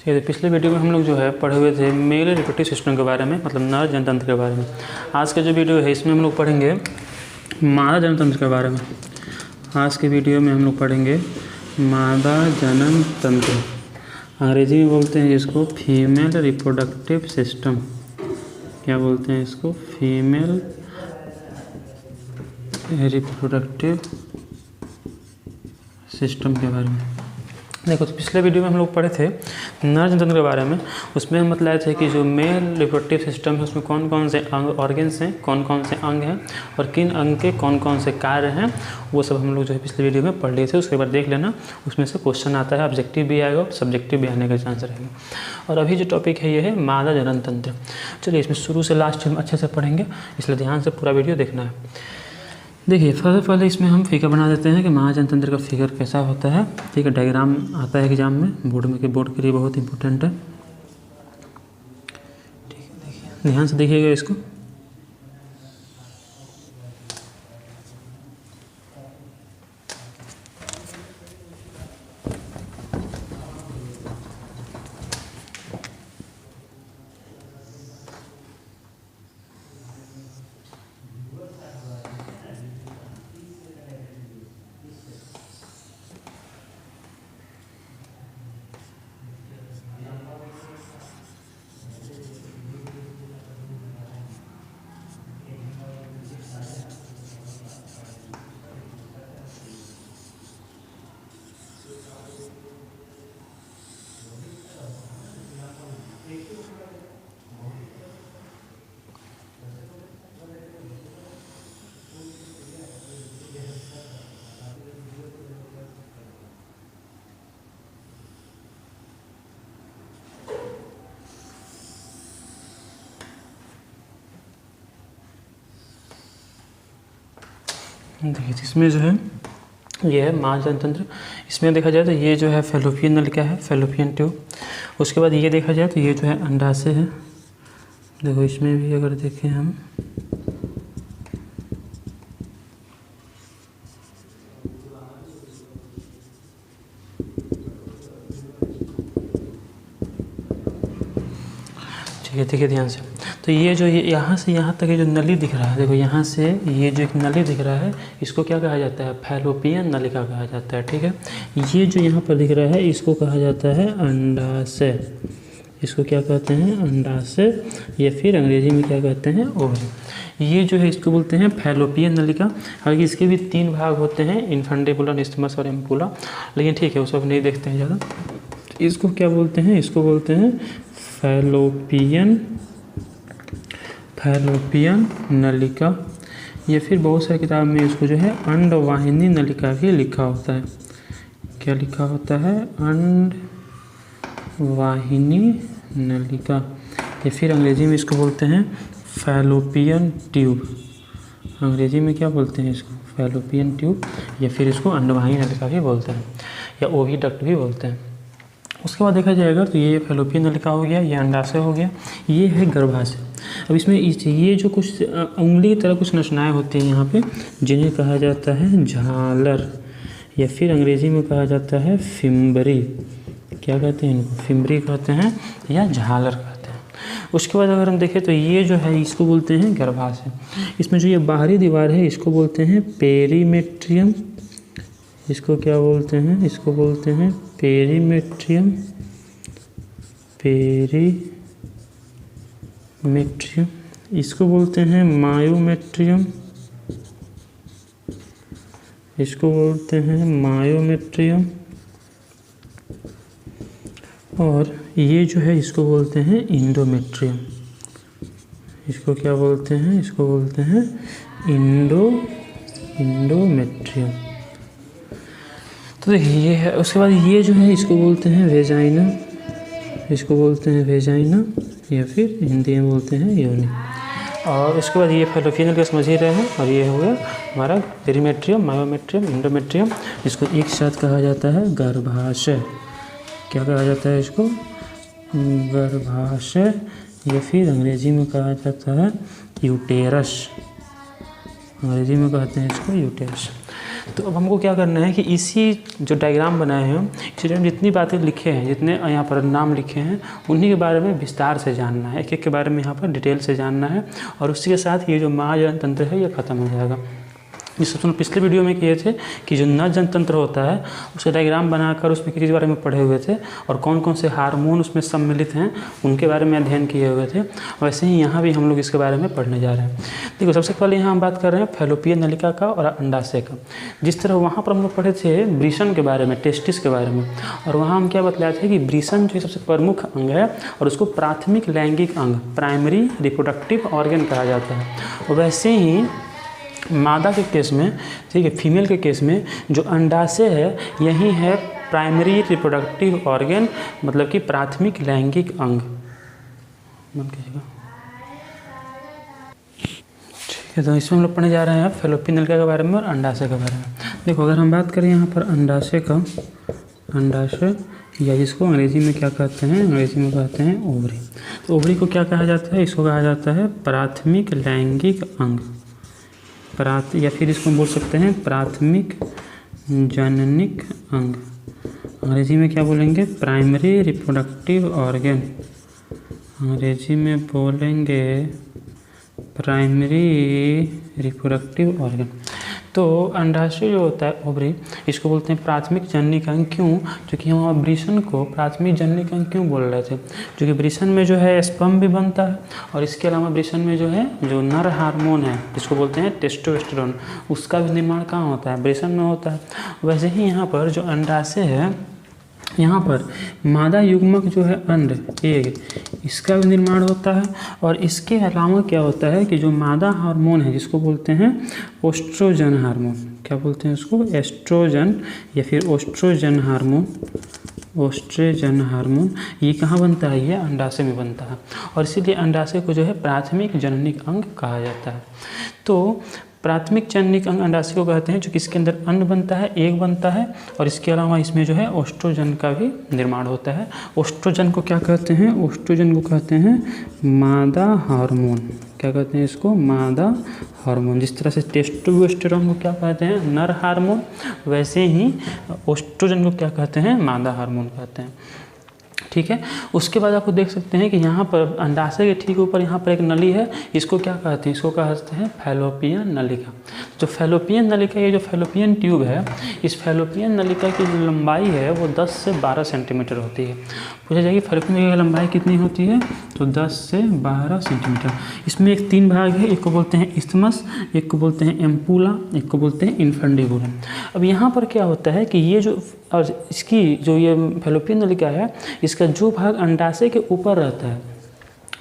ये पिछले वीडियो में हम लोग जो है पढ़े हुए थे मेल रिप्रोडक्टिव सिस्टम के बारे में, मतलब नर जनतंत्र के बारे में। आज का जो वीडियो है इसमें हम लोग पढ़ेंगे मादा जनतंत्र के बारे में। आज के वीडियो में हम लोग पढ़ेंगे मादा जनन तंत्र, अंग्रेजी में बोलते हैं इसको फीमेल रिप्रोडक्टिव सिस्टम। क्या बोलते हैं इसको? फीमेल रिप्रोडक्टिव सिस्टम के बारे में। देखो, तो पिछले वीडियो में हम लोग पढ़े थे नर जनतंत्र के बारे में। उसमें हम बतलाए थे कि जो मेल रिप्रोडक्टिव सिस्टम है उसमें कौन कौन से ऑर्गन्स हैं, कौन कौन से अंग हैं और किन अंग के कौन कौन से कार्य हैं, वो सब हम लोग जो है पिछले वीडियो में पढ़ लिए थे। उसके बाद देख लेना, उसमें से क्वेश्चन आता है, ऑब्जेक्टिव भी आएगा, सब्जेक्टिव भी आने का चांस रहेगा। और अभी जो टॉपिक है ये है मादा जनन तंत्र। चलिए इसमें शुरू से लास्ट हम अच्छे से पढ़ेंगे, इसलिए ध्यान से पूरा वीडियो देखना है। देखिए, सबसे पहले इसमें हम फिगर बना देते हैं कि मादा जनतंत्र का फिगर कैसा होता है। ठीक है, डायग्राम आता है एग्जाम में, बोर्ड के लिए बहुत इंपॉर्टेंट है। ठीक है, देखिए ध्यान से देखिएगा इसको। देखिए, इसमें जो है ये है मादा जनतंत्र। इसमें देखा जाए तो ये जो है फैलोपियन नलिका है, फैलोपियन ट्यूब। उसके बाद ये देखा जाए तो ये जो है अंडाशय है। देखो, इसमें भी अगर देखें हम, ठीक है, देखिए ध्यान से। तो ये जो यहाँ से यहाँ तक ये जो नली दिख रहा है, देखो यहाँ से ये जो एक नली दिख रहा है, इसको क्या कहा जाता है? फैलोपियन नलिका कहा जाता है। ठीक है, ये जो यहाँ पर दिख रहा है इसको कहा जाता है अंडाशय। इसको क्या कहते हैं? अंडाशय, या फिर अंग्रेजी में क्या कहते हैं? ओवरी। ये जो है इसको बोलते हैं फैलोपियन नलिका। हालांकि इसके भी 3 भाग होते हैं, इन्फंडिबुलर, इस्थमस और एम्पुला, लेकिन ठीक है, वो सब नहीं देखते हैं ज़्यादा। इसको क्या बोलते हैं? इसको बोलते हैं फैलोपियन नलिका, या फिर बहुत सारी किताब में इसको जो है अंडवाहिनी नलिका भी लिखा होता है। क्या लिखा होता है? अंडवाहिनी नलिका, या फिर अंग्रेजी में इसको बोलते हैं फैलोपियन ट्यूब। अंग्रेजी में क्या बोलते हैं इसको? फैलोपियन ट्यूब, या फिर इसको अंडवाहिनी नलिका भी बोलते हैं, या ओविडक्ट भी बोलते हैं। उसके बाद देखा जाएगा तो ये फैलोपियन नलिका हो गया, ये अंडाशय हो गया, ये है गर्भाशय। अब इसमें ये जो कुछ उंगली की तरह कुछ संरचनाएं होती हैं यहाँ पे, जिन्हें कहा जाता है झालर, या फिर अंग्रेजी में कहा जाता है फिम्बरी। क्या कहते हैं इनको? फिम्बरी कहते हैं या झालर कहते हैं। उसके बाद अगर हम देखें तो ये जो है इसको बोलते हैं गर्भाशय। इसमें जो ये बाहरी दीवार है इसको बोलते हैं पेरीमेट्रियम। इसको क्या बोलते हैं? इसको बोलते हैं पेरीमेट्रियम। इसको बोलते हैं मायोमेट्रियम। इसको बोलते हैं मायोमेट्रियम। और ये जो है इसको बोलते हैं इंडोमेट्रियम। इसको क्या बोलते हैं? इसको बोलते हैं इंडोमेट्रियम। तो देखिए ये है। उसके बाद ये जो है इसको बोलते हैं वेजाइना। इसको बोलते हैं वेजाइना, या फिर हिंदी में बोलते हैं योनि। और उसके बाद ये फैलोपियन नलिका समझ ही रहे हैं। और ये हो गया हमारा पेरीमेट्रियम, मायोमेट्रियम, इंडोमेट्रियम। इसको एक साथ कहा जाता है गर्भाशय। क्या कहा जाता है इसको? गर्भाशय, या फिर अंग्रेजी में कहा जाता है यूटेरस। अंग्रेजी में कहते हैं इसको यूटेरस। तो अब हमको क्या करना है कि इसी जो डायग्राम बनाए हैं इसी में जितनी बातें लिखे हैं, जितने यहाँ पर नाम लिखे हैं, उन्हीं के बारे में विस्तार से जानना है, एक एक के बारे में यहाँ पर डिटेल से जानना है। और उसी के साथ ये जो महाजनतंत्र है ये ख़त्म हो जाएगा। जिस हम पिछले वीडियो में किए थे कि जो नर जनतंत्र होता है उसका डायग्राम बनाकर उसमें किसी बारे में पढ़े हुए थे और कौन कौन से हार्मोन उसमें सम्मिलित हैं उनके बारे में अध्ययन किए हुए थे। वैसे ही यहाँ भी हम लोग इसके बारे में पढ़ने जा रहे हैं। देखो, सबसे पहले यहाँ हम बात कर रहे हैं फैलोपियन नलिका का और अंडाशय का। जिस तरह वहाँ पर हम लोग पढ़े थे वृषण के बारे में, टेस्टिस के बारे में, और वहाँ हम क्या बतलाए थे कि वृषण जो सबसे प्रमुख अंग है और उसको प्राथमिक लैंगिक अंग, प्राइमरी रिप्रोडक्टिव ऑर्गन कहा जाता है। वैसे ही मादा के केस में, ठीक है, फीमेल के केस में जो अंडाशय है यही है प्राइमरी रिप्रोडक्टिव ऑर्गन, मतलब कि प्राथमिक लैंगिक अंग। ठीक है, तो इसमें हम लोग पढ़ने जा रहे हैं फैलोपियन नलिका के बारे में और अंडाशय के बारे में। देखो, अगर हम बात करें यहाँ पर अंडाशय का, अंडाशय या जिसको अंग्रेजी में क्या कहते हैं, अंग्रेजी में कहते हैं ओवरी। तो ओवरी को क्या कहा जाता है? इसको कहा जाता है प्राथमिक लैंगिक अंग, या फिर इसको बोल सकते हैं प्राथमिक जननिक अंग। अंग्रेजी में क्या बोलेंगे? Primary reproductive organ. अंग्रेजी में बोलेंगे प्राइमरी रिप्रोडक्टिव ऑर्गन। तो अंडाशय जो होता है ओवरी, इसको बोलते हैं प्राथमिक जननिक अंग। क्यों? क्योंकि हम वृषण को प्राथमिक जननिक अंग क्यों बोल रहे थे? क्योंकि वृषण में जो है स्पर्म भी बनता है और इसके अलावा वृषण में जो है जो नर हार्मोन है जिसको बोलते हैं टेस्टोस्टेरोन, उसका भी निर्माण कहाँ होता है? वृषण में होता है। वैसे ही यहाँ पर जो अंडाशय है, यहाँ पर मादा युग्मक जो है अंड, एग, इसका भी निर्माण होता है। और इसके अलावा क्या होता है कि जो मादा हार्मोन है जिसको बोलते हैं ओस्ट्रोजन हार्मोन, क्या बोलते हैं उसको? एस्ट्रोजन या फिर ओस्ट्रोजन हार्मोन, ओस्ट्रोजन हार्मोन, ये कहाँ बनता है? ये अंडाशय में बनता है। और इसीलिए अंडाशय को जो है प्राथमिक जननिक अंग कहा जाता है। तो प्राथमिक जननिक अंग अंडाशय को कहते हैं, जो कि इसके अंदर अंड बनता है, एग बनता है, और इसके अलावा इसमें जो है ओस्ट्रोजन का भी निर्माण होता है। ओस्ट्रोजन को क्या कहते हैं? ओस्ट्रोजन को कहते हैं मादा हार्मोन। क्या कहते हैं इसको? मादा हार्मोन। जिस तरह से टेस्टोस्टेरोन को क्या कहते हैं? नर हार्मोन, वैसे ही ओस्ट्रोजन को क्या कहते हैं? मादा हार्मोन कहते हैं। ठीक है, उसके बाद आपको देख सकते हैं कि यहाँ पर अंडाशय के ठीक ऊपर यहाँ पर एक नली है, इसको क्या कहते हैं? इसको कहते हैं फैलोपियन नलिका। जो फैलोपियन नलिका, ये जो फैलोपियन ट्यूब है, इस फैलोपियन नलिका की जो लंबाई है वो 10 से 12 सेंटीमीटर होती है। पूछा जाएगी फैलोपियन नलिका की लंबाई कितनी होती है? तो 10 से 12 सेंटीमीटर। इसमें एक 3 भाग है, एक को बोलते हैं इस्थमस, एक को बोलते हैं एम्पुला, एक को बोलते हैं इन्फंडिबुलम। अब यहाँ पर क्या होता है कि ये जो, और इसकी जो ये फैलोपियन नलिका है, इसका जो भाग अंडाशय के ऊपर रहता है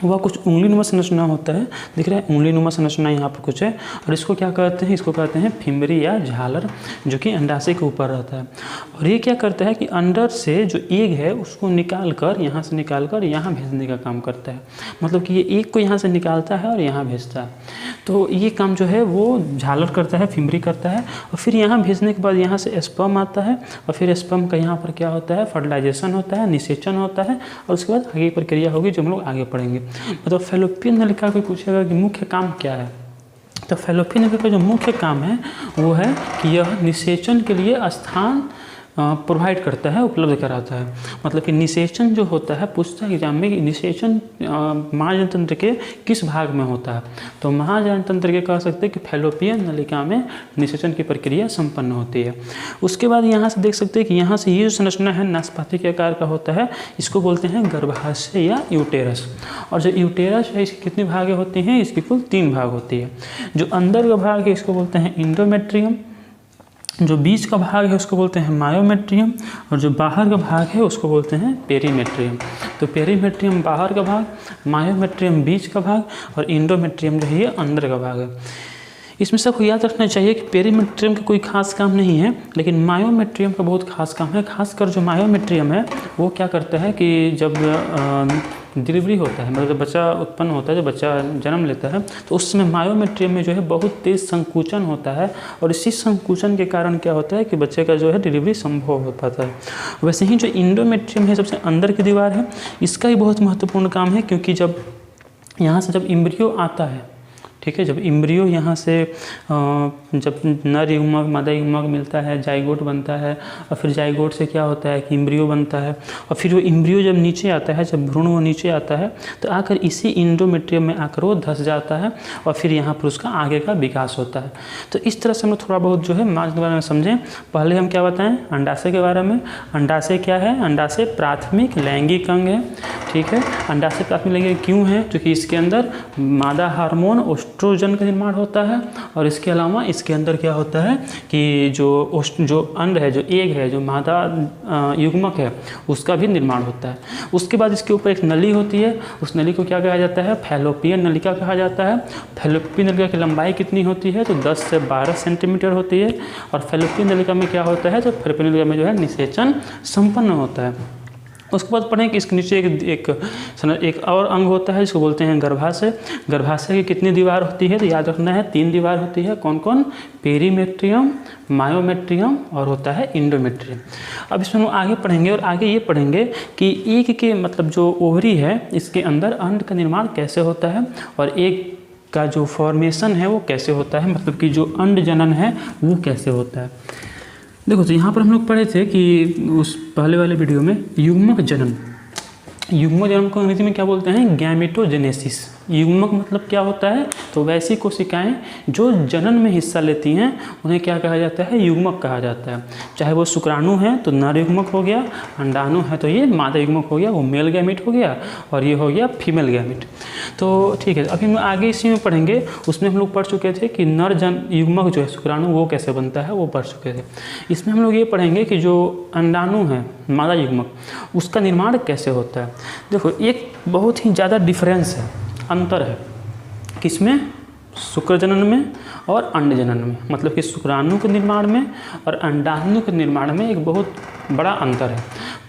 वह कुछ उंगलीनुमा संरचना होता है। दिख रहा है उंगलीनुमा संरचना यहाँ पर कुछ है, और इसको क्या कहते हैं? इसको कहते हैं फिमरी या झालर, जो कि अंडाशय के ऊपर रहता है। और ये क्या करता है कि अंदर से जो एग है उसको निकाल कर, यहाँ से निकाल कर यहाँ भेजने का काम करता है। मतलब कि ये एग को यहाँ से निकालता है और यहाँ भेजता है। तो ये काम जो है वो झालर करता है, फिमरी करता है। और फिर यहाँ भेजने के बाद यहाँ से स्पर्म आता है, और फिर स्पर्म का यहाँ पर क्या होता है? फर्टिलाइजेशन होता है, निषेचन होता है, और उसके बाद आगे प्रक्रिया होगी जो हम लोग आगे पढ़ेंगे। मतलब फैलोपियन नलिका को पूछेगा कि मुख्य काम क्या है, तो फैलोपियन नलिका का जो मुख्य काम है वो है कि यह निषेचन के लिए स्थान प्रोवाइड करता है, उपलब्ध कराता है। मतलब कि निषेचन जो होता है, पूछता है एग्जाम में कि निषेचन महाजनतंत्र के किस भाग में होता है, तो महाजनतंत्र के कह सकते हैं कि फैलोपियन नलिका में निषेचन की प्रक्रिया संपन्न होती है। उसके बाद यहाँ से देख सकते हैं कि यहाँ से ये जो संरचना है नाशपाती के आकार का होता है, इसको बोलते हैं गर्भाशय या यूटेरस। और जो यूटेरस है इसकी कितनी भागें होती हैं? इसकी कुल 3 भाग होती है। जो अंदर का भाग है इसको बोलते हैं इंडोमेट्रियम, जो बीच का भाग है उसको बोलते हैं मायोमेट्रियम, और जो बाहर का भाग है उसको बोलते हैं पेरीमेट्रियम। तो पेरीमेट्रियम बाहर का भाग, मायोमेट्रियम बीच का भाग, और इंडोमेट्रियम जो है ये अंदर का भाग है। इसमें सबको याद रखना चाहिए कि पेरीमेट्रियम का कोई खास काम नहीं है, लेकिन मायोमेट्रियम का बहुत खास काम है। खासकर जो मायोमेट्रियम है वो क्या करता है कि जब डिलीवरी होता है, मतलब जब बच्चा उत्पन्न होता है, जब बच्चा जन्म लेता है, तो उस समय मायोमेट्रियम में जो है बहुत तेज़ संकुचन होता है, और इसी संकुचन के कारण क्या होता है कि बच्चे का जो है डिलीवरी संभव हो पाता है। वैसे ही जो इंडोमेट्रियम है सबसे अंदर की दीवार है, इसका भी बहुत महत्वपूर्ण काम है, क्योंकि जब यहाँ से जब एम्ब्रियो आता है, ठीक है। जब इम्ब्रियो यहाँ से जब नर युग्मक मादा युग्मक मिलता है, जाइगोट बनता है, और फिर जाइगोट से क्या होता है कि इम्ब्रियो बनता है, और फिर वो इम्ब्रियो जब नीचे आता है, जब भ्रूण वो नीचे आता है तो आकर इसी इंडोमेट्रियम में आकर वो धंस जाता है और फिर यहाँ पर उसका आगे का विकास होता है। तो इस तरह से हम लोग थोड़ा बहुत जो है मांस के बारे में समझें। पहले हम क्या बताएं अंडाशय के बारे में। अंडाशय क्या है? अंडाशय प्राथमिक लैंगिक अंग है, ठीक है। अंडाशय प्राथमिक लैंगिक क्यों है? क्योंकि इसके अंदर मादा हार्मोन ओस्ट्रोजन का निर्माण होता है, और इसके अलावा इसके अंदर क्या होता है कि जो अंड है, जो एग है, जो मादा युग्मक है, उसका भी निर्माण होता है। उसके बाद इसके ऊपर एक नली होती है, उस नली को क्या कहा जाता है? फैलोपियन नलिका कहा जाता है। फैलोपियन नलिका की लंबाई कितनी होती है? तो 10 से 12 सेंटीमीटर होती है। और फैलोपियन नलिका में क्या होता है? तो फैलोपियन नलिका में जो है निषेचन संपन्न होता है। उसके बाद पढ़ें कि इसके नीचे एक और अंग होता है जिसको बोलते हैं गर्भाशय। गर्भाशय की कितनी दीवार होती है? तो याद रखना है 3 दीवार होती है। कौन कौन? पेरीमेट्रियम, मायोमेट्रियम और होता है इंडोमेट्रियम। अब इसमें हम आगे पढ़ेंगे और आगे ये पढ़ेंगे कि एग के मतलब जो ओवरी है इसके अंदर अंड का निर्माण कैसे होता है और एग का जो फॉर्मेशन है वो कैसे होता है, मतलब कि जो अंड जनन है वो कैसे होता है। देखो तो यहाँ पर हम लोग पढ़े थे कि उस पहले वाले वीडियो में युग्मक जनन को अंग्रेजी में क्या बोलते हैं? गैमेटोजेनेसिस। युग्मक मतलब क्या होता है? तो वैसी कोशिकाएं जो जनन में हिस्सा लेती हैं उन्हें क्या कहा जाता है? युग्मक कहा जाता है। चाहे वो शुक्राणु है तो नर युग्मक हो गया, अंडाणु है तो ये मादा युग्मक हो गया, वो मेल गैमेट हो गया, और ये हो गया फीमेल गैमेट। तो ठीक है, अभी हम आगे इसी में पढ़ेंगे। उसमें हम लोग पढ़ चुके थे कि नर युग्मक जो है शुक्राणु वो कैसे बनता है, वो पढ़ चुके थे। इसमें हम लोग ये पढ़ेंगे कि जो अंडाणु है मादा युग्मक उसका निर्माण कैसे होता है। देखो एक बहुत ही ज़्यादा डिफरेंस है, अंतर है किसमें? शुक्र जनन में और अंड जनन में, मतलब कि शुक्राणु के निर्माण में और अंडाणु के निर्माण में एक बहुत बड़ा अंतर है।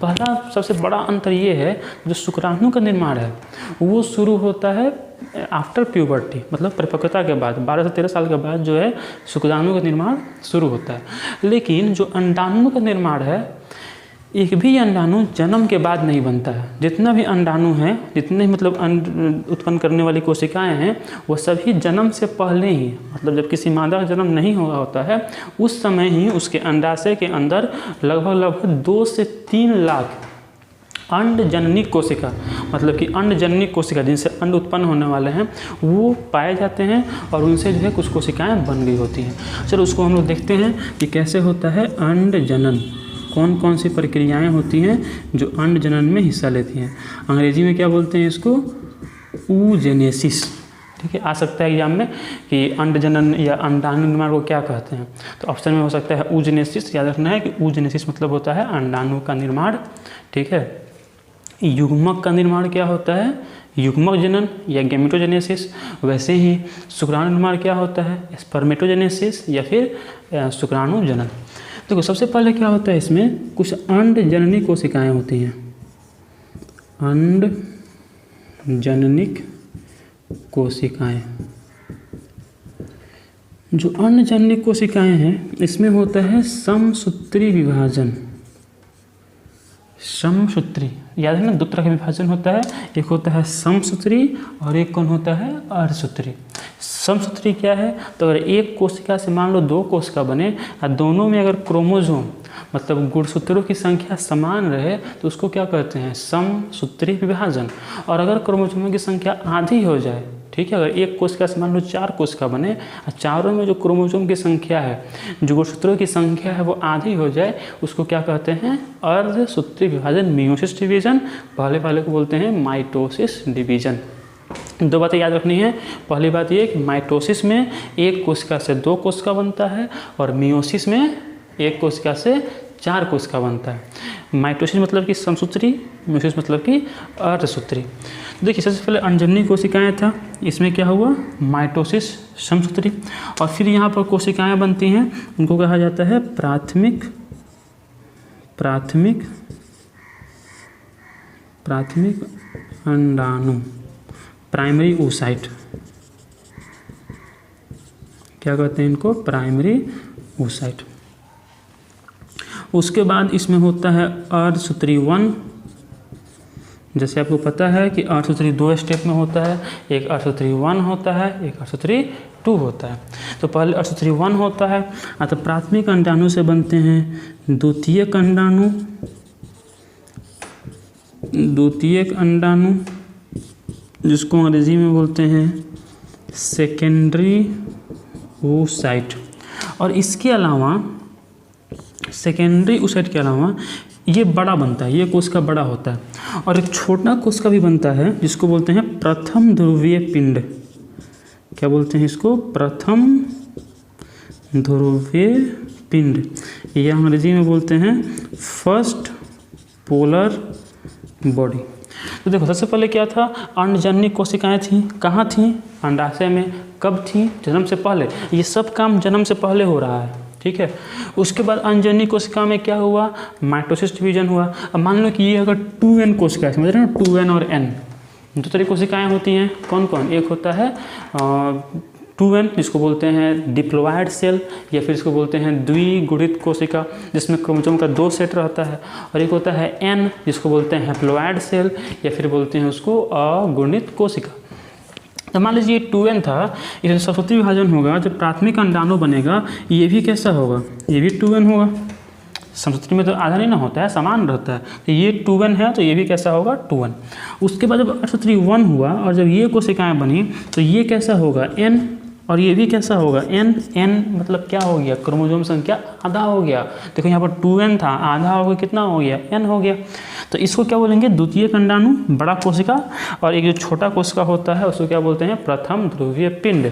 पहला सबसे बड़ा अंतर ये है, जो शुक्राणु का निर्माण है वो शुरू होता है आफ्टर प्यूबर्टी, मतलब परिपक्वता के बाद 12 से 13 साल के बाद जो है शुक्राणु का निर्माण शुरू होता है। लेकिन जो अंडाणु का निर्माण है, एक भी अंडाणु जन्म के बाद नहीं बनता है। जितना भी अंडाणु है, जितने मतलब अंड उत्पन्न करने वाली कोशिकाएं हैं, वो सभी जन्म से पहले ही, मतलब जब किसी मादा का जन्म नहीं हुआ होता है उस समय ही उसके अंडाशय के अंदर लगभग 2 से 3 लाख अंड जननी कोशिका, मतलब कि अंड जननी कोशिका जिनसे अंड उत्पन्न होने वाले हैं वो पाए जाते हैं, और उनसे जो है कुछ कोशिकाएं बन गई होती हैं। चलो उसको हम लोग देखते हैं कि कैसे होता है अंड जनन, कौन कौन सी प्रक्रियाएं होती हैं जो अंड जनन में हिस्सा लेती हैं। अंग्रेजी में क्या बोलते हैं इसको? oogenesis। ठीक है, आ सकता है एग्जाम में कि अंड जनन या अंडाणु निर्माण को क्या कहते हैं, तो ऑप्शन में हो सकता है oogenesis। याद रखना है कि oogenesis मतलब होता है अंडाणु का निर्माण। ठीक है, युग्मक का निर्माण क्या होता है? युग्मक जनन या गैमेटोजेनेसिस। वैसे ही शुक्राणु निर्माण क्या होता है? स्पर्मेटोजेनेसिस या फिर शुक्राणु जनन। देखो सबसे पहले क्या होता है, इसमें कुछ अंड जननी कोशिकाएं होती हैं। अंड जननिक कोशिकाएं, जो अंड जननिक कोशिकाएं हैं इसमें होता है समसूत्री विभाजन। समसूत्री, याद है ना, 2 तरह का विभाजन होता है, एक होता है समसूत्री और एक कौन होता है? अर्धसूत्री। समसूत्री क्या है? तो अगर एक कोशिका से मान लो 2 कोशिका बने और दोनों में अगर क्रोमोसोम मतलब गुणसूत्रों की संख्या समान रहे तो उसको क्या कहते हैं? समसूत्री विभाजन। और अगर क्रोमोसोमों की संख्या आधी हो जाए, ठीक है, अगर एक कोशिका से मान लो 4 कोशिका बने और चारों में जो क्रोमोसोम की संख्या है, जो गुणसूत्रों की संख्या है वो आधी हो जाए, उसको क्या कहते हैं? अर्धसूत्री विभाजन, मियोसिस डिवीजन। पहले वाले को बोलते हैं माइटोसिस डिवीजन। 2 बातें याद रखनी है। पहली बात ये कि माइटोसिस में एक कोशिका से 2 कोशिका बनता है और मियोसिस में एक कोशिका से 4 कोशिका बनता है। माइटोसिस मतलब कि समसूत्री, मियोसिस मतलब कि अर्धसूत्री। देखिए सबसे पहले अंडजननी कोशिकाएं था, इसमें क्या हुआ? माइटोसिस, समसूत्री। और फिर यहाँ पर कोशिकाएं बनती हैं, उनको कहा जाता है प्राथमिक अंडाणु, प्राइमरी oocyte। क्या कहते हैं इनको? Primary oocyte। उसके बाद इसमें होता है अर्धसूत्री 1, आपको पता है कि अर्थसूत्री 2 स्टेप में होता है, एक अर्थसूत्री 1 होता है, एक अर्थसूत्री 2 होता है। तो पहले अर्थसूत्री 1 होता है, तो प्राथमिक अंडाणु से बनते हैं द्वितीयक अंडाणु, जिसको अंग्रेजी में बोलते हैं सेकेंडरी oocyte। और इसके अलावा सेकेंडरी oocyte के अलावा ये बड़ा बनता है, ये कोशिका बड़ा होता है, और एक छोटा कोशिका भी बनता है जिसको बोलते हैं प्रथम ध्रुवीय पिंड। क्या बोलते हैं इसको? प्रथम ध्रुवीय पिंड, या अंग्रेजी में बोलते हैं फर्स्ट पोलर बॉडी। तो देखो सबसे पहले क्या था, अंडजन्य कोशिकाएं थी। कहाँ थी? अंडाशय में। कब थी? जन्म से पहले। ये सब काम जन्म से पहले हो रहा है, ठीक है। उसके बाद अंडजन्य कोशिका में क्या हुआ? माइटोसिस डिवीजन हुआ। अब मान लो कि ये अगर 2n कोशिका है, समझ रहे हो, 2n और n दो तरह की कोशिकाएं होती हैं। कौन कौन? एक होता है 2n जिसको बोलते हैं डिप्लॉयड सेल, या फिर इसको बोलते हैं द्विगुणित कोशिका जिसमें क्रोमोसोम का 2 सेट रहता है, और एक होता है n जिसको बोलते हैं हैप्लॉयड सेल, या फिर बोलते हैं उसको अगुणित कोशिका। तो मान लीजिए 2n था, इसमें सरस्वती विभाजन होगा, जब प्राथमिक अंडाणु बनेगा ये भी कैसा होगा? ये भी 2n होगा। संस्कृति में तो आधा नहीं ना होता है, समान रहता है। तो ये 2n है तो ये भी कैसा होगा? 2n। उसके बाद जब अर्थसूत्री 1 हुआ और जब ये कोशिकाएं बनी तो ये कैसा होगा? n, और ये भी कैसा होगा? n। n मतलब क्या हो गया? क्रोमोसोम संख्या आधा हो गया। देखो यहाँ पर 2n था, आधा हो गया, कितना हो गया? n हो गया। तो इसको क्या बोलेंगे? द्वितीयक अंडाणु, बड़ा कोशिका, और एक जो छोटा कोशिका होता है उसको क्या बोलते हैं? प्रथम ध्रुवीय पिंड।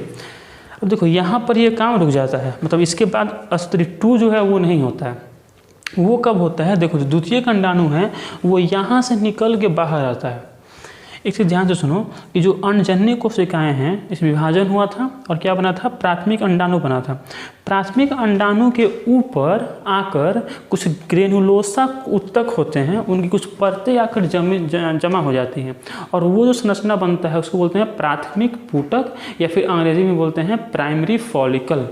अब देखो यहाँ पर ये काम रुक जाता है, मतलब इसके बाद अर्थसूत्री 2 जो है वो नहीं होता है। वो कब होता है? देखो जो द्वितीयक अंडाणु है वो यहाँ से निकल के बाहर आता है। एक चीज़ ध्यान से सुनो कि जो अंडजन्य कोशिकाएं हैं, इस विभाजन हुआ था और क्या बना था? प्राथमिक अंडाणु बना था। प्राथमिक अंडाणु के ऊपर आकर कुछ ग्रेनुलोसा उत्तक होते हैं, उनकी कुछ परतें आकर जमा हो जाती हैं, और वो जो संरचना बनता है उसको बोलते हैं प्राथमिक पुटक, या फिर अंग्रेजी में बोलते हैं प्राइमरी फॉलिकल।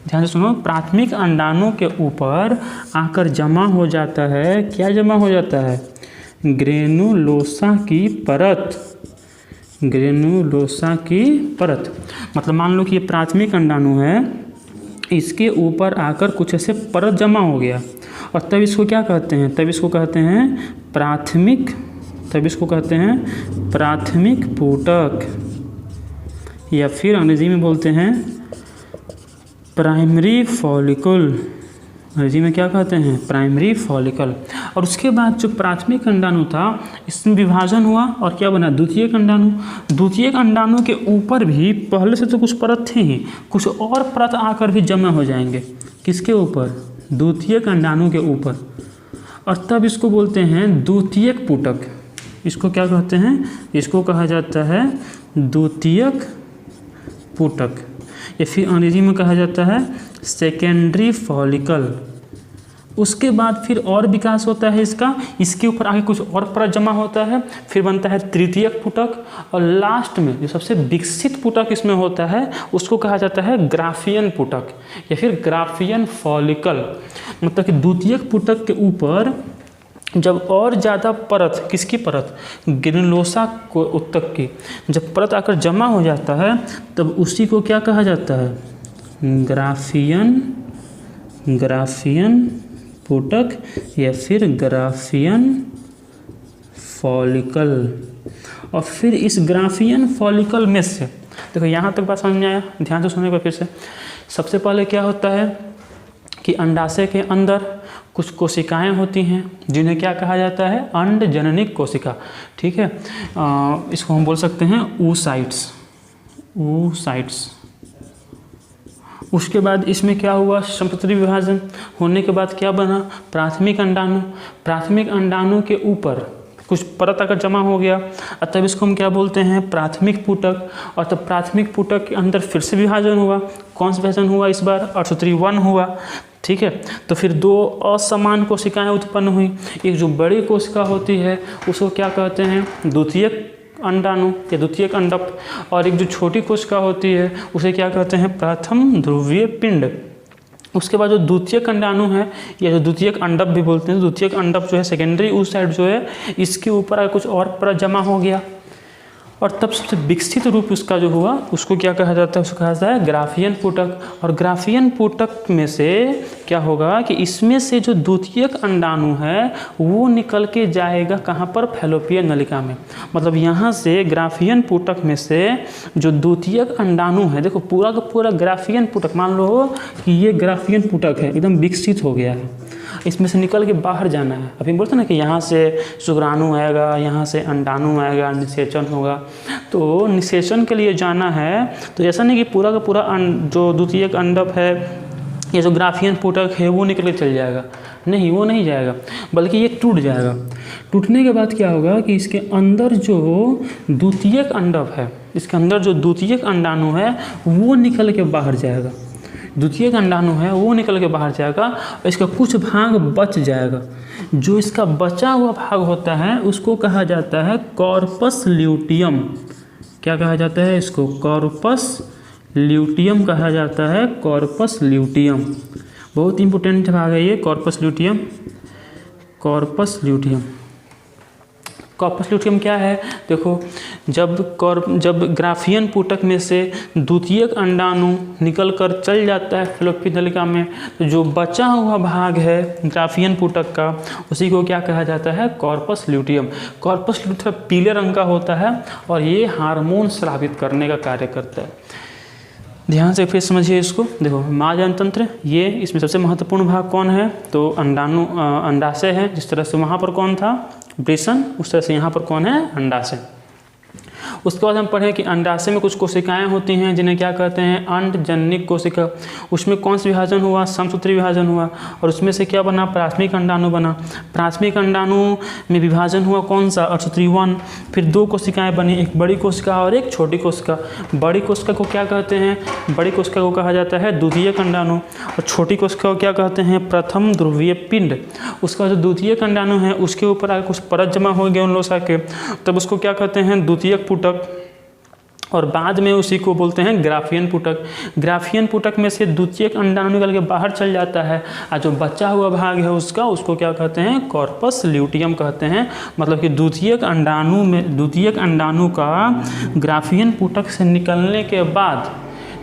ध्यान से सुनो, प्राथमिक अंडाणु के ऊपर आकर जमा हो जाता है, क्या जमा हो जाता है? ग्रेनुलोसा की परत। ग्रेनुलोसा की परत मतलब मान लो कि ये प्राथमिक अंडाणु है, इसके ऊपर आकर कुछ ऐसे परत जमा हो गया, और तब इसको क्या कहते हैं? तब इसको कहते हैं प्राथमिक पुटक, या फिर अंग्रेजी में बोलते हैं प्राइमरी फॉलिकल। अंग्रेजी में क्या कहते हैं? Primary follicle. और उसके बाद जो प्राथमिक अंडाणु था इसमें विभाजन हुआ और क्या बना? द्वितीयक अंडाणु। द्वितीयक अंडाणु के ऊपर भी पहले से तो कुछ परत थे ही, कुछ और परत आकर भी जमा हो जाएंगे। किसके ऊपर? द्वितीयक अंडाणु के ऊपर, और तब इसको बोलते हैं द्वितीयक पुटक। इसको क्या कहते हैं? इसको कहा जाता है द्वितीयक पुटक, या फिर अंग्रेजी में कहा जाता है सेकेंडरी फॉलिकल। उसके बाद फिर और विकास होता है इसका, इसके ऊपर आगे कुछ और परत जमा होता है, फिर बनता है तृतीयक पुटक, और लास्ट में जो सबसे विकसित पुटक इसमें होता है उसको कहा जाता है ग्राफियन पुटक, या फिर ग्राफियन फॉलिकल। मतलब कि द्वितीयक पुटक के ऊपर जब और ज़्यादा परत, किसकी परत? ग्रेनुलोसा को उत्तक की जब परत आकर जमा हो जाता है तब उसी को क्या कहा जाता है? ग्राफियन पुटक, या फिर ग्राफियन फॉलिकल। और फिर इस ग्राफियन फॉलिकल में से, देखो यहाँ तक बात समझ में आया? ध्यान से सुनिएगा फिर से। सबसे पहले क्या होता है कि अंडाशय के अंदर कुछ कोशिकाएं होती हैं जिन्हें क्या कहा जाता है? अंडजननिक कोशिका, ठीक है। इसको हम बोल सकते हैं oocytes। उसके बाद इसमें क्या हुआ? संपत्ति विभाजन होने के बाद क्या बना? प्राथमिक अंडाणु। प्राथमिक अंडाणु के ऊपर कुछ परत आकर जमा हो गया, और तब इसको हम क्या बोलते हैं? प्राथमिक पुटक। और तब प्राथमिक पुटक के अंदर फिर से विभाजन हुआ। कौन सा विभाजन हुआ इस बार? अर्थसूत्री 1 हुआ, ठीक है। तो फिर 2 असमान कोशिकाएं उत्पन्न हुई। एक जो बड़ी कोशिका होती है उसको क्या कहते हैं? द्वितीयक अंडाणु या द्वितीयक अंडक, और एक जो छोटी कोशिका होती है उसे क्या कहते हैं? प्रथम ध्रुवीय पिंड। उसके बाद जो द्वितीयक अंडाणु है या जो द्वितीयक अंडप भी बोलते हैं, द्वितीयक अंडप जो है सेकेंडरी उस साइड जो है इसके ऊपर कुछ और परत जमा हो गया और तब सबसे विकसित रूप उसका जो हुआ उसको क्या कहा जाता है, उसको कहा जाता है ग्राफियन पुटक। और ग्राफियन पुटक में से क्या होगा कि इसमें से जो द्वितीयक अंडाणु है वो निकल के जाएगा कहाँ पर, फैलोपियन नलिका में। मतलब यहाँ से ग्राफियन पुटक में से जो द्वितीयक अंडाणु है, देखो पूरा का पूरा ग्राफियन पुटक, मान लो कि ये ग्राफियन पुटक है, एकदम विकसित हो गया है, इसमें से निकल के बाहर जाना है। अभी बोलते हैं ना कि यहाँ से शुक्राणु आएगा, यहाँ से अंडाणु आएगा, निषेचन होगा। तो निषेचन के लिए जाना है तो ऐसा नहीं कि पूरा का पूरा जो द्वितीयक अंडप है या जो ग्राफियन पुटक है वो निकल के चल जाएगा, नहीं वो नहीं जाएगा, बल्कि ये टूट जाएगा। टूटने के बाद क्या होगा कि इसके अंदर जो द्वितीयक अंडप है, इसके अंदर जो द्वितीयक अंडाणु है वो निकल के बाहर जाएगा, द्वितीयक अंडाणु है वो निकल के बाहर जाएगा और इसका कुछ भाग बच जाएगा। जो इसका बचा हुआ भाग होता है उसको कहा जाता है कॉर्पस ल्यूटियम। क्या कहा जाता है इसको, कॉर्पस ल्यूटियम कहा जाता है, कॉर्पस ल्यूटियम। बहुत इंपॉर्टेंट भाग है ये corpus luteum. Corpus luteum, corpus luteum क्या है, देखो जब ग्राफियन पुटक में से द्वितीयक अंडाणु निकल कर चल जाता है फैलोपियन नलिका में, तो जो बचा हुआ भाग है ग्राफियन पुटक का उसी को क्या कहा जाता है, कॉर्पस ल्यूटियम। कॉर्पस ल्यूटियम पीले रंग का होता है और ये हार्मोन स्रावित करने का कार्य करता है। ध्यान से फिर समझिए इसको। देखो महाजन तंत्र, ये इसमें सबसे महत्वपूर्ण भाग कौन है, तो अंडाशय है। जिस तरह से वहाँ पर कौन था, वृषण, उस तरह से यहाँ पर कौन है, अंडाशय। उसके बाद हम पढ़े कि अंडाशय में कुछ कोशिकाएं होती हैं जिन्हें क्या कहते हैं, अंडजननिक कोशिका। उसमें कौन सा विभाजन हुआ, समसूत्री विभाजन हुआ और उसमें से क्या बना, प्राथमिक अंडाणु बना। प्राथमिक अंडाणु में विभाजन हुआ कौन सा, अर्धसूत्री 1। फिर 2 कोशिकाएं बनी, एक बड़ी कोशिका और एक छोटी कोशिका। बड़ी कोशिका को क्या कहते हैं, बड़ी कोशिका को कहा जाता है द्वितीयक अंडाणु और छोटी कोशिका को क्या कहते हैं, प्रथम ध्रुवीय पिंड। उसका जो द्वितीयक अंडाणु है उसके ऊपर आगे कुछ परत जमा हो गया उन लोसा के, तब उसको क्या कहते हैं, द्वितीयक पुटक। और बाद में उसी को बोलते हैं ग्राफियन पुटक। ग्राफियन पुटक में से द्वितीयक अंडाणु निकल के बाहर चल जाता है और जो बचा हुआ भाग है उसको क्या कहते हैं, कॉर्पस ल्यूटियम कहते हैं। मतलब कि द्वितीयक अंडाणु का ग्राफियन पुटक से निकलने के बाद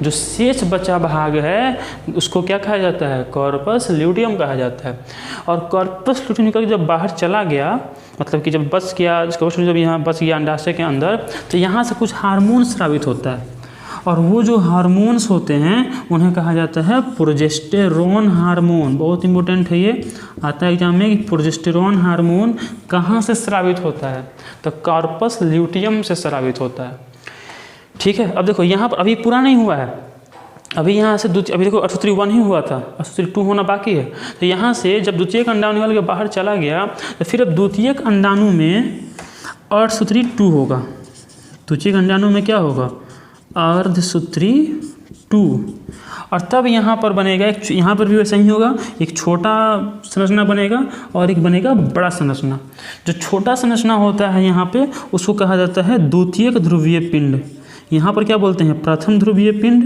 जो शेष बचा भाग है उसको क्या कहा जाता है, कॉर्पस ल्यूटियम कहा जाता है। और कॉर्पस ल्यूटियम निकल के जब बाहर चला गया, मतलब कि जब बच गया, जब यहाँ बच गया अंडाशय के अंदर, तो यहाँ से कुछ हार्मोन स्रावित होता है और वो जो हार्मोन्स होते हैं उन्हें कहा जाता है प्रोजेस्टेरोन हार्मोन। बहुत इंपॉर्टेंट है ये, आता है एग्जाम में कि प्रोजेस्टेरोन हार्मोन कहाँ से स्रावित होता है, तो कॉर्पस ल्यूटियम से स्रावित होता है। ठीक है, अब देखो यहाँ पर अभी पूरा नहीं हुआ है, अभी यहाँ से अभी देखो अर्धसूत्री 1 ही हुआ था, अर्धसूत्री 2 होना बाकी है। तो यहाँ से जब द्वितीयक अंडाणु निकल के बाहर चला गया तो फिर अब द्वितीयक अंडाणु में अर्धसूत्री 2 होगा। द्वितीयक अंडाणु में क्या होगा, अर्धसूत्री 2। और तब यहाँ पर बनेगा एक, यहाँ पर भी वैसा ही होगा, एक छोटा संरचना बनेगा और एक बनेगा बड़ा संरचना। जो छोटा संरचना होता है यहाँ पे उसको कहा जाता है द्वितीयक ध्रुवीय पिंड। यहाँ पर क्या बोलते हैं, प्रथम ध्रुवीय पिंड,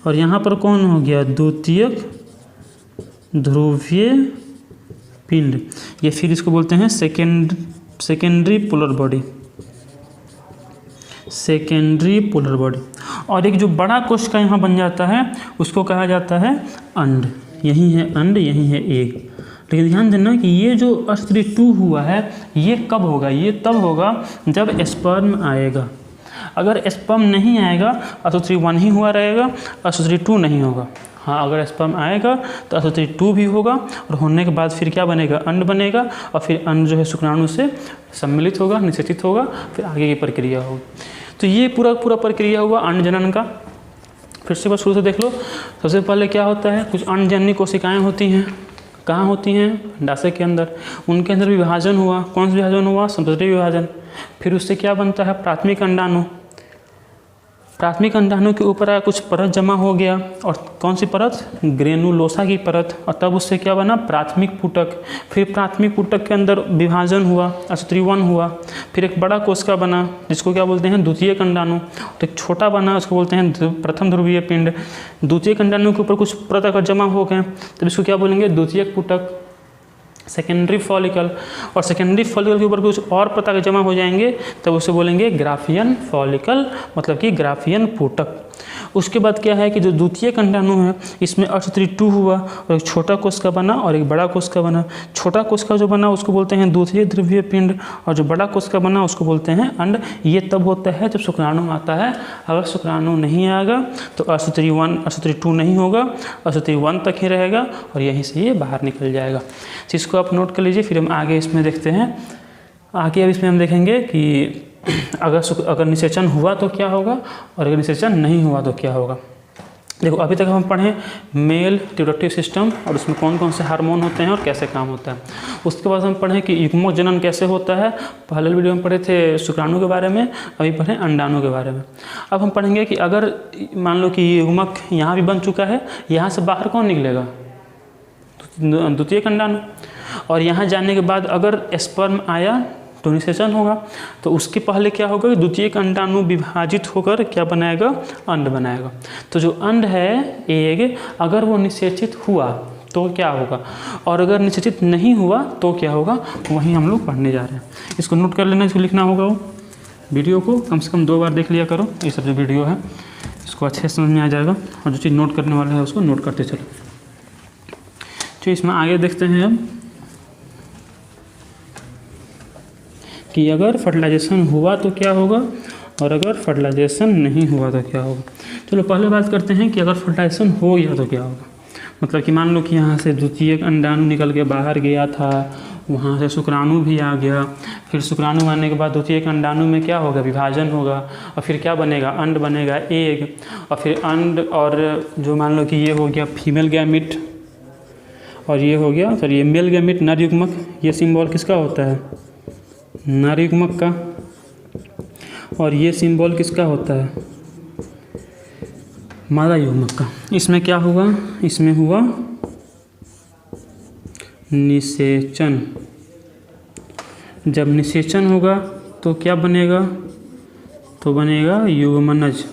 और यहाँ पर कौन हो गया, द्वितीयक ध्रुवीय पिंड। ये फिर इसको बोलते हैं secondary polar body, secondary polar body. और एक जो बड़ा कोशिका यहाँ बन जाता है उसको कहा जाता है अंड। यही है अंड, यही है एग। लेकिन ध्यान देना कि ये जो अर्धसूत्री 2 हुआ है ये कब होगा, ये तब होगा जब स्पर्म आएगा। अगर स्पर्म नहीं आएगा अर्धसूत्री 1 ही हुआ रहेगा, अर्धसूत्री 2 नहीं होगा। हाँ, अगर स्पर्म आएगा तो अर्धसूत्री 2 भी होगा और होने के बाद फिर क्या बनेगा, अंड बनेगा और फिर अंड जो है शुक्राणु से सम्मिलित होगा, निषेचित होगा, फिर आगे की प्रक्रिया होगी। तो ये पूरा प्रक्रिया हुआ अंड जनन का। फिर से बस शुरू से देख लो। सबसे पहले क्या होता है, कुछ अंडजननी कोशिकाएँ होती हैं। कहाँ होती हैं, अंडाशय के अंदर। उनके अंदर विभाजन हुआ, कौन सा विभाजन हुआ, समसूत्री विभाजन। फिर उससे क्या बनता है, प्राथमिक अंडाणु। प्राथमिक अंडाणु के ऊपर कुछ परत जमा हो गया, और कौन सी परत? ग्रेनुलोसा की परत, और तब उससे क्या बना? प्राथमिक पुटक। फिर प्राथमिक पुटक के अंदर विभाजन हुआ, अशुत्रिवन हुआ, फिर एक बड़ा कोशिका बना जिसको क्या बोलते हैं? द्वितीयक अंडाणु। तो एक छोटा बना उसको बोलते हैं प्रथम ध्रुवीय पिंड। द्वितीयक अंडाणु के ऊपर कुछ परत अगर जमा हो गए तब इसको क्या बोलेंगे? द्वितीयक पुटक, सेकेंडरी फॉलिकल। और सेकेंडरी फॉलिकल के ऊपर कुछ और परत अगर जमा हो जाएंगे तब उसे बोलेंगे ग्राफियन फॉलिकल, मतलब कि ग्राफियन पुटक। उसके बाद क्या है कि जो द्वितीयक अंडाणु है इसमें अर्धसूत्री 2 हुआ, और एक छोटा कोशिका बना और एक बड़ा कोशिका बना। छोटा कोशिका जो बना उसको बोलते हैं द्वितीय ध्रुवीय पिंड, और जो बड़ा कोशिका बना उसको बोलते हैं अंड। ये तब होता है जब शुक्राणु आता है। अगर शुक्राणु नहीं आएगा तो अर्धसूत्री 1 अर्धसूत्री 2 नहीं होगा, अर्धसूत्री 1 तक ही रहेगा और यहीं से ये बाहर निकल जाएगा। तो इसको आप नोट कर लीजिए, फिर हम आगे इसमें देखते हैं। आगे अब इसमें हम देखेंगे कि अगर निषेचन हुआ तो क्या होगा और अगर निषेचन नहीं हुआ तो क्या होगा। देखो अभी तक हम पढ़े मेल रिप्रोडक्टिव सिस्टम और उसमें कौन कौन से हार्मोन होते हैं और कैसे काम होता है। उसके बाद हम पढ़े कि युग्मक जनन कैसे होता है। पहले वीडियो में पढ़े थे शुक्राणु के बारे में, अभी पढ़े अंडाणु के बारे में। अब हम पढ़ेंगे कि अगर मान लो कि युग्मक यहाँ भी बन चुका है, यहाँ से बाहर कौन निकलेगा? द्वितीयक अंडाणु। और यहाँ जाने के बाद अगर स्पर्म आया तो निषेचन होगा। तो उसके पहले क्या होगा कि द्वितीयक अंडाणु विभाजित होकर क्या बनाएगा? अंड बनाएगा। तो जो अंड है एग, अगर वो निषेचित हुआ तो क्या होगा और अगर निषेचित नहीं हुआ तो क्या होगा, वही हम लोग पढ़ने जा रहे हैं। इसको नोट कर लेना, इसको लिखना होगा। वो वीडियो को कम से कम 2 बार देख लिया करो। ये सब जो वीडियो है इसको अच्छे समझ में आ जाएगा, और जो चीज़ नोट करने वाला है उसको नोट करते चलो। तो इसमें आगे देखते हैं अब कि अगर फर्टिलाइजेशन हुआ तो क्या होगा और अगर फर्टिलाइजेशन नहीं हुआ तो क्या होगा। चलो पहले बात करते हैं कि अगर फर्टिलाइजेशन हो गया तो क्या होगा। मतलब कि मान लो कि यहाँ से द्वितीयक अंडाणु निकल के बाहर गया था, वहाँ से शुक्राणु भी आ गया, फिर शुक्राणु आने के बाद द्वितीयक अंडाणु में क्या होगा? विभाजन होगा, और फिर क्या बनेगा? अंड बनेगा, एग। और फिर अंड, और जो मान लो कि ये हो गया फीमेल गैमिट और ये हो गया सर ये मेल गैमिट नर युग्मक। ये सिंबल किसका होता है? नर युग्मक का। और ये सिंबल किसका होता है? मादा युग्मक का। इसमें क्या हुआ? इसमें हुआ निषेचन। जब निषेचन होगा तो क्या बनेगा? तो बनेगा युग्मनज,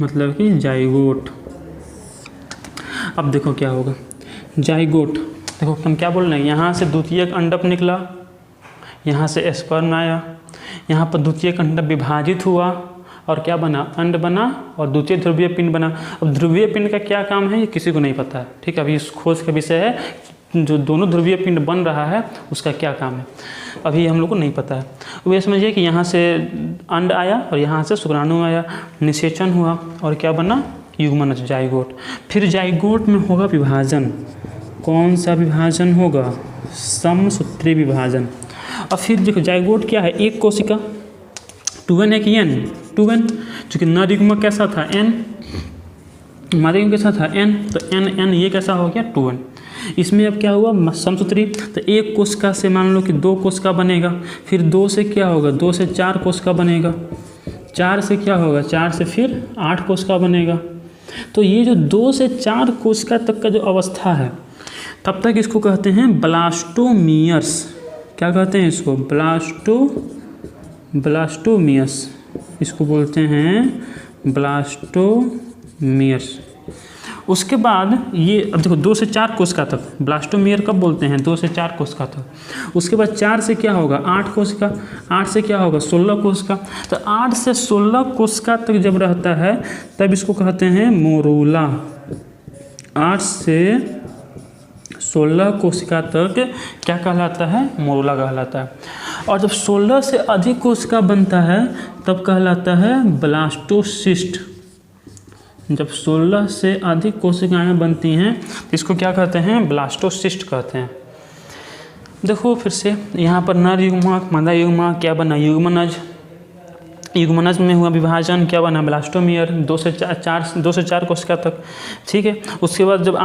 मतलब कि जाइगोट। अब देखो क्या होगा जाइगोट। देखो हम क्या बोल रहे हैं, यहाँ से द्वितीयक अंडक निकला, यहाँ से स्पर्म आया, यहाँ पर द्वितीयक अंडक विभाजित हुआ और क्या बना? अंड बना और द्वितीय ध्रुवीय पिंड बना। अब ध्रुवीय पिंड का क्या काम है ये किसी को नहीं पता है, ठीक है। अभी इस खोज का विषय है जो दोनों ध्रुवीय पिंड बन रहा है उसका क्या काम है, अभी हम लोग को नहीं पता है। वो ये समझिए कि यहाँ से अंड आया और यहाँ से शुक्राणु आया, निषेचन हुआ और क्या बना? युग्मनज, जाइगोट। फिर जाइगोट में होगा विभाजन। कौन सा विभाजन होगा? समसूत्री विभाजन। और फिर देखो जाइगोट क्या है? एक कोशिका, 2n है कि n? 2n, चूँकि नर युग्मक कैसा था? n, मादा युग्मक कैसा था? n, तो n ये कैसा हो गया? 2n। इसमें अब क्या हुआ? समसूत्री। तो एक कोशिका से मान लो कि 2 कोशिका बनेगा, फिर 2 से क्या होगा? 2 से 4 कोशिका बनेगा, 4 से क्या होगा? 4 से फिर 8 कोशिका बनेगा। तो ये जो 2 से 4 कोशिका तक का जो अवस्था है तब तक इसको कहते हैं ब्लास्टोमियर्स। क्या कहते हैं इसको? ब्लास्टोमियर्स, इसको बोलते हैं ब्लास्टोमियर्स। उसके बाद ये अब देखो 2 से 4 कोशिका तक ब्लास्टोमियर कब बोलते हैं? 2 से 4 कोशिका तक। उसके बाद 4 से क्या होगा? 8 कोशिका, 8 से क्या होगा? 16 कोशिका। तो 8 से 16 कोशिका तक जब रहता है तब इसको कहते हैं मोरूला। 8 से 16 कोशिका तक क्या कहलाता है? मोरूला कहलाता है। और जब 16 से अधिक कोशिका बनता है तब कहलाता है ब्लास्टोसिस्ट। जब 16 से अधिक कोशिकाएं बनती हैं तो इसको क्या कहते हैं? ब्लास्टोसिस्ट कहते हैं। देखो फिर से यहाँ पर नर युग्मक, मादा युग्मक, क्या बना? युग्मनज। युग्मनज में हुआ विभाजन, क्या बना, ब्लास्टोमियर, 2 से 4 कोशिका तक, ठीक है। उसके बाद जब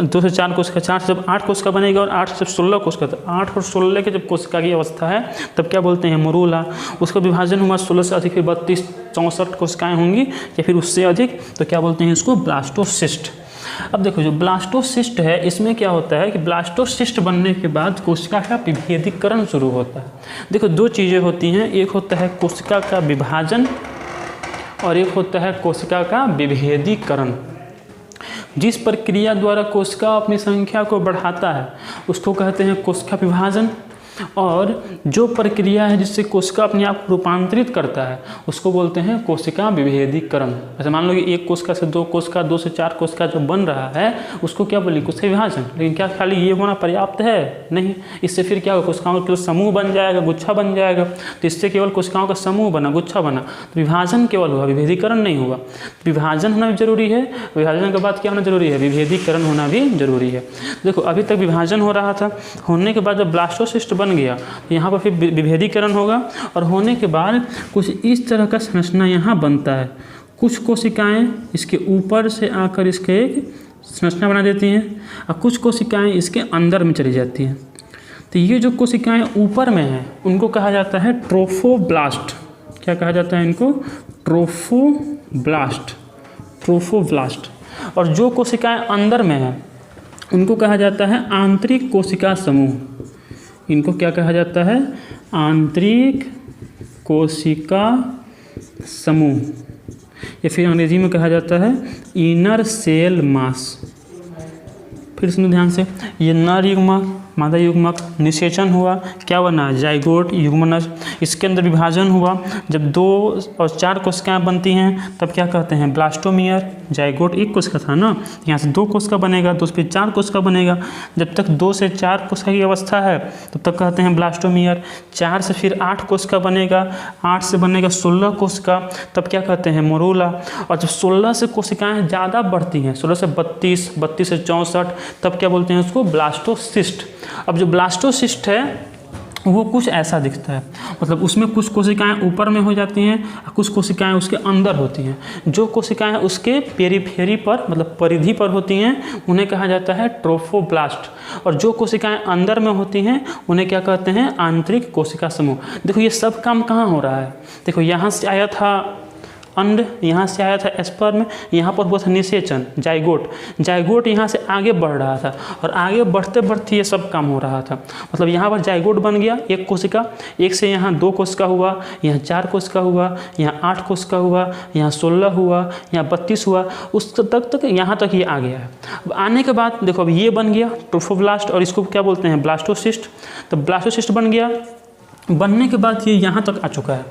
2 से 4 कोशिका, 4 से जब 8 कोशिका बनेगा और 8 से 16 कोशिका तक, 8 और 16 के जब कोशिका की अवस्था है तब क्या बोलते हैं, मरूला। उसका विभाजन हुआ 16 से अधिक, फिर 32 64 कोशिकाएँ होंगी या फिर उससे अधिक, तो क्या बोलते हैं इसको, ब्लास्टोसिस्ट। अब देखो जो ब्लास्टोसिस्ट है इसमें क्या होता है कि ब्लास्टोसिस्ट बनने के बाद कोशिका का विभेदीकरण शुरू होता है। देखो 2 चीज़ें होती हैं, एक होता है कोशिका का विभाजन और एक होता है कोशिका का विभेदीकरण। जिस प्रक्रिया द्वारा कोशिका अपनी संख्या को बढ़ाता है उसको कहते हैं कोशिका विभाजन, और जो प्रक्रिया है जिससे कोशिका अपने आप को रूपांतरित करता है उसको बोलते हैं कोशिका विभेदीकरण। जैसे मान लो कि 1 कोशिका से 2 कोशिका, 2 से 4 कोशिका जो बन रहा है उसको क्या बोली, कोशिका विभाजन। लेकिन क्या खाली ये होना पर्याप्त है, नहीं। इससे फिर क्या होगा, कोशिकाओं का समूह बन जाएगा, गुच्छा बन जाएगा। तो इससे केवल कोशिकाओं का समूह बना, गुच्छा बना, तो विभाजन केवल हुआ, विभेदीकरण नहीं हुआ। विभाजन होना भी जरूरी है, विभाजन के बाद क्या होना जरूरी है, विभेदीकरण होना भी जरूरी है। देखो अभी तक विभाजन हो रहा था, होने के बाद जब ब्लास्टोसिस्ट बन गया यहाँ पर फिर विभेदीकरण होगा, और होने के बाद कुछ इस तरह का संरचना यहाँ बनता है। कुछ कोशिकाएं इसके ऊपर से आकर इसके एक संरचना बना देती हैं और कुछ कोशिकाएं इसके अंदर में चली जाती हैं। तो ये जो कोशिकाएं ऊपर में हैं उनको कहा जाता है ट्रोफोब्लास्ट। क्या कहा जाता है इनको, ट्रोफोब्लास्ट, ट्रोफोब्लास्ट। और जो कोशिकाएं अंदर में हैं उनको कहा जाता है आंतरिक कोशिका समूह। इनको क्या कहा जाता है, आंतरिक कोशिका समूह, या फिर अंग्रेजी में कहा जाता है इनर सेल मास। फिर सुनो ध्यान से, ये नर युग्मक मादा युग्मक निषेचन हुआ, क्या बना, जाइगोट, युग्मनज। इसके अंदर विभाजन हुआ, जब 2 और 4 कोशिकाएं बनती हैं तब क्या कहते हैं, ब्लास्टोमियर। जाइगोट 1 कोशिका था ना, यहाँ से 2 कोशिका बनेगा, 2 से फिर 4 कोशिका बनेगा। जब तक 2 से 4 कोशिका की अवस्था है तब तक कहते हैं ब्लास्टोमियर। 4 से फिर 8 कोशिका बनेगा, 8 से बनेगा 16 कोशिका, तब क्या कहते हैं, मरूला। और जब 16 से कोशिकाएँ ज़्यादा बढ़ती हैं, 16 से 32, 32 से 64, तब क्या बोलते हैं उसको, ब्लास्टोसिस्ट। अब जो ब्लास्टोसिस्ट है वो कुछ ऐसा दिखता है, मतलब उसमें कुछ कोशिकाएं ऊपर में हो जाती हैं और कुछ कोशिकाएं उसके अंदर होती हैं। जो कोशिकाएं उसके पेरीफेरी पर, मतलब परिधि पर होती हैं उन्हें कहा जाता है ट्रोफोब्लास्ट, और जो कोशिकाएं अंदर में होती हैं उन्हें क्या कहते हैं, आंतरिक कोशिका समूह। देखो ये सब काम कहाँ हो रहा है, देखो यहाँ से आया था अंड, यहाँ से आया था स्पर्म, यहाँ पर हुआ था निषेचन, जाइगोट। जाइगोट यहाँ से आगे बढ़ रहा था और आगे बढ़ते बढ़ते ये सब काम हो रहा था। मतलब यहाँ पर जाइगोट बन गया 1 कोशिका, 1 से यहाँ 2 कोशिका हुआ, यहाँ 4 कोशिका हुआ, यहाँ 8 कोशिका हुआ, यहाँ 16 हुआ, यहाँ 32 हुआ, उस तक यहाँ तक ये आ गया है। अब आने के बाद देखो अब ये बन गया ट्रोफोब्लास्ट, और इसको क्या बोलते हैं, ब्लास्टोसिस्ट। तो ब्लास्टोसिस्ट बन गया, बनने के बाद ये यहाँ तक आ चुका है।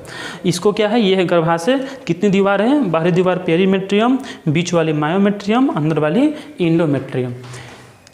इसको क्या है, ये है गर्भाशय। कितनी दीवार है, बाहरी दीवार पेरीमेट्रियम, बीच वाली मायोमेट्रियम, अंदर वाली इंडोमेट्रियम।